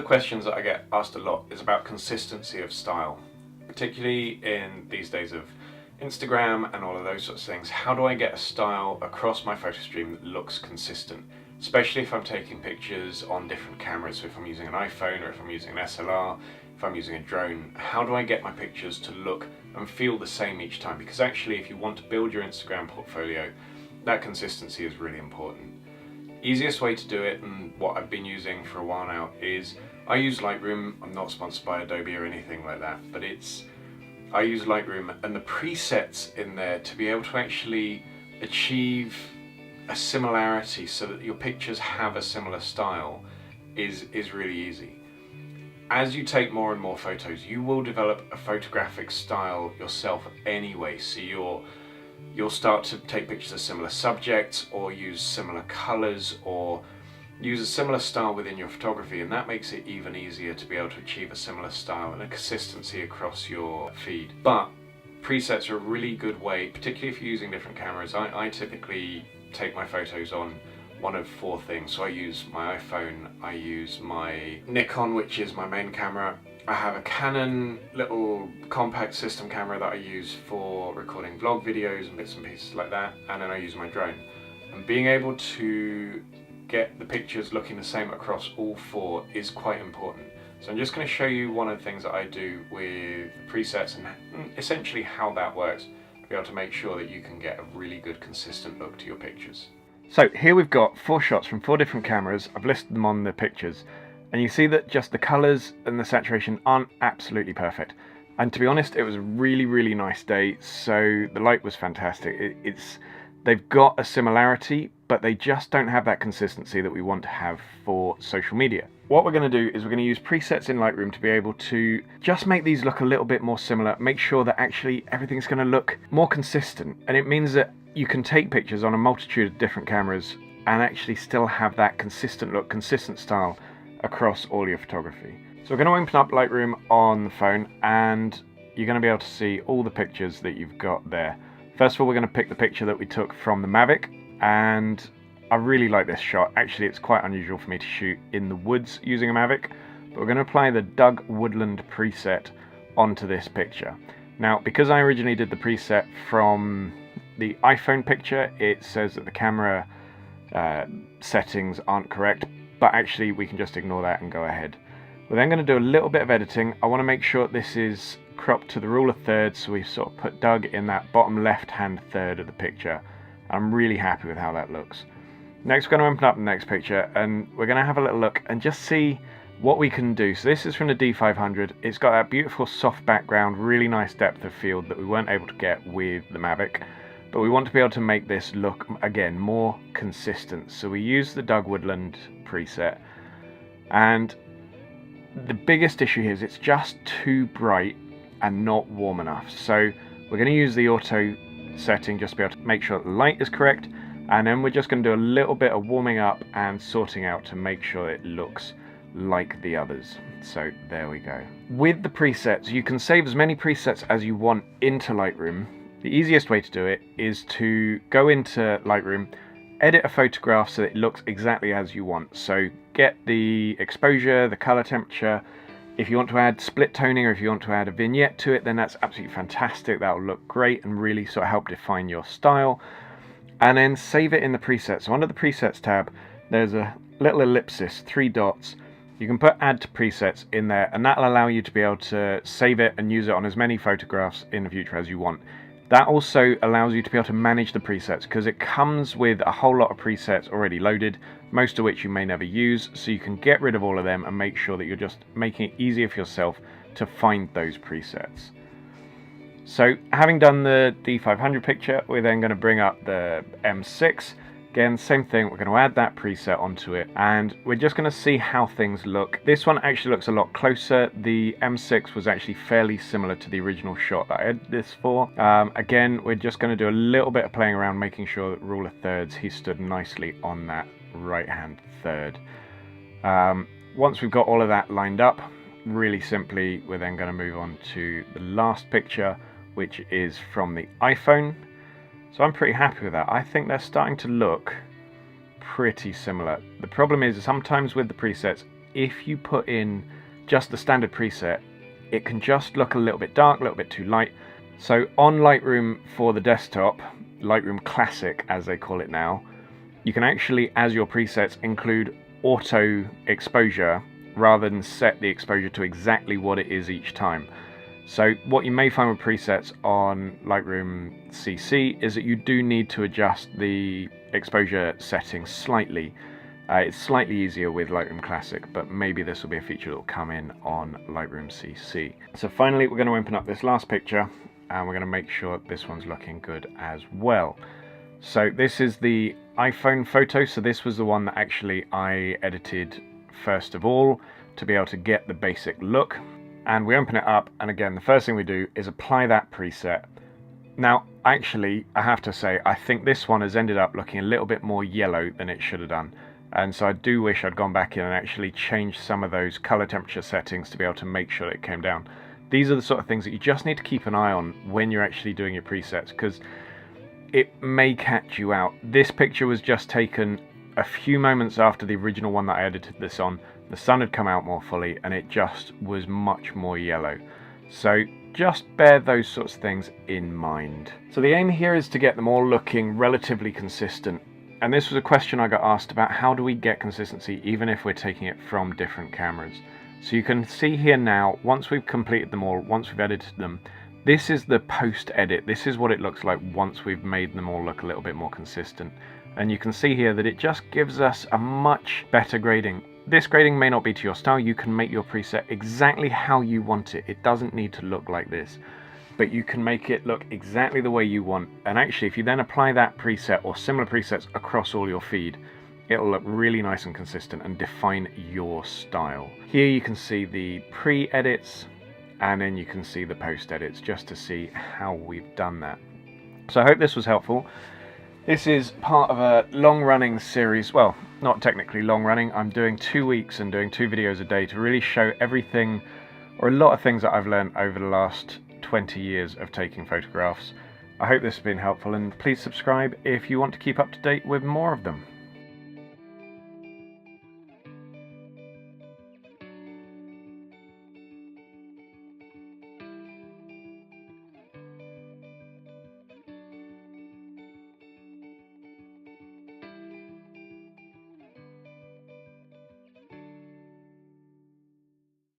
questions that I get asked a lot is about consistency of style, particularly in these days of Instagram and all of those sorts of things. How do I get a style across my photo stream that looks consistent? Especially if I'm taking pictures on different cameras, so if I'm using an iPhone or if I'm using an SLR, if I'm using a drone, how do I get my pictures to look and feel the same each time? Because actually, if you want to build your Instagram portfolio, that consistency is really important. Easiest way to do it, and what I've been using for a while now, is I use Lightroom. I'm not sponsored by Adobe or anything like that, but I use Lightroom and the presets in there to be able to actually achieve a similarity so that your pictures have a similar style is really easy. As you take more and more photos, you will develop a photographic style yourself anyway, so you'll start to take pictures of similar subjects or use similar colors or use a similar style within your photography, and that makes it even easier to be able to achieve a similar style and a consistency across your feed. But presets are a really good way, particularly if you're using different cameras. I typically take my photos on one of four things. So I use my iPhone, I use my Nikon, which is my main camera, I have a Canon little compact system camera that I use for recording vlog videos and bits and pieces like that, and then I use my drone. And being able to get the pictures looking the same across all four is quite important. So I'm just going to show you one of the things that I do with presets and essentially how that works to be able to make sure that you can get a really good consistent look to your pictures. So here we've got 4 shots from 4 different cameras. I've listed them on the pictures, and you see that just the colours and the saturation aren't absolutely perfect. And to be honest, it was a really nice day, so the light was fantastic. They've got a similarity, but they just don't have that consistency that we want to have for social media. What we're going to do is we're going to use presets in Lightroom to be able to just make these look a little bit more similar, make sure that actually everything's going to look more consistent. And it means that you can take pictures on a multitude of different cameras and actually still have that consistent look, consistent style across all your photography. So we're going to open up Lightroom on the phone, and you're going to be able to see all the pictures that you've got there. First of all, we're going to pick the picture that we took from the Mavic, and I really like this shot. Actually, it's quite unusual for me to shoot in the woods using a Mavic, but we're going to apply the Doug Woodland preset onto this picture. Now, because I originally did the preset from the iPhone picture, it says that the camera settings aren't correct, but actually we can just ignore that and go ahead. We're then going to do a little bit of editing. I want to make sure this is cropped to the rule of thirds, so we've sort of put Doug in that bottom left hand third of the picture. I'm really happy with how that looks. Next, we're going to open up the next picture, and we're going to have a little look and just see what we can do. So this is from the D500. It's got that beautiful soft background, really nice depth of field that we weren't able to get with the Mavic, but we want to be able to make this look, again, more consistent. So we use the Doug Woodland preset, and the biggest issue here is it's just too bright and not warm enough. So we're going to use the auto setting just to be able to make sure that the light is correct, and then we're just going to do a little bit of warming up and sorting out to make sure it looks like the others. So there we go. With the presets, you can save as many presets as you want into Lightroom. The easiest way to do it is to go into Lightroom, edit a photograph so that it looks exactly as you want. So get the exposure, the color temperature. If you want to add split toning, or if you want to add a vignette to it, then that's absolutely fantastic. That will look great and really sort of help define your style. And then save it in the presets. So under the presets tab, there's a little ellipsis, 3 dots. You can put add to presets in there, and that'll allow you to be able to save it and use it on as many photographs in the future as you want. That also allows you to be able to manage the presets, because it comes with a whole lot of presets already loaded, most of which you may never use, so you can get rid of all of them and make sure that you're just making it easier for yourself to find those presets. So having done the D500 picture, we're then going to bring up the M6. Again, same thing, we're going to add that preset onto it, and we're just going to see how things look. This one actually looks a lot closer. The M6 was actually fairly similar to the original shot that I had this for. Again, we're just going to do a little bit of playing around, making sure that rule of thirds, he stood nicely on that right hand third. Once we've got all of that lined up, really simply, we're then going to move on to the last picture, which is from the iPhone. So I'm pretty happy with that. I think they're starting to look pretty similar. The problem is sometimes with the presets, if you put in just the standard preset, it can just look a little bit dark, a little bit too light. So on Lightroom for the desktop, Lightroom Classic as they call it now, you can actually, as your presets, include auto exposure rather than set the exposure to exactly what it is each time. So what you may find with presets on Lightroom CC is that you do need to adjust the exposure settings slightly. It's slightly easier with Lightroom Classic, but maybe this will be a feature that will come in on Lightroom CC. So finally, we're going to open up this last picture, and we're going to make sure this one's looking good as well. So this is the iPhone photo. So this was the one that actually I edited first of all to be able to get the basic look. And we open it up, and again, the first thing we do is apply that preset. Now, actually, I have to say, I think this one has ended up looking a little bit more yellow than it should have done. And so I do wish I'd gone back in and actually changed some of those color temperature settings to be able to make sure that it came down. These are the sort of things that you just need to keep an eye on when you're actually doing your presets, because it may catch you out. This picture was just taken a few moments after the original one that I edited this on. The sun had come out more fully and it just was much more yellow. So just bear those sorts of things in mind. So the aim here is to get them all looking relatively consistent. And this was a question I got asked about: how do we get consistency even if we're taking it from different cameras? So you can see here now, once we've completed them all, once we've edited them, this is the post edit. This is what it looks like once we've made them all look a little bit more consistent. And you can see here that it just gives us a much better grading. This grading may not be to your style. You can make your preset exactly how you want it. It doesn't need to look like this, but you can make it look exactly the way you want. And actually, if you then apply that preset or similar presets across all your feed, it'll look really nice and consistent and define your style. Here you can see the pre-edits, and then you can see the post-edits just to see how we've done that. So I hope this was helpful. This is part of a long-running series. Well, not technically long-running. I'm doing 2 weeks and doing 2 videos a day to really show everything, or a lot of things that I've learned over the last 20 years of taking photographs. I hope this has been helpful, and please subscribe if you want to keep up to date with more of them.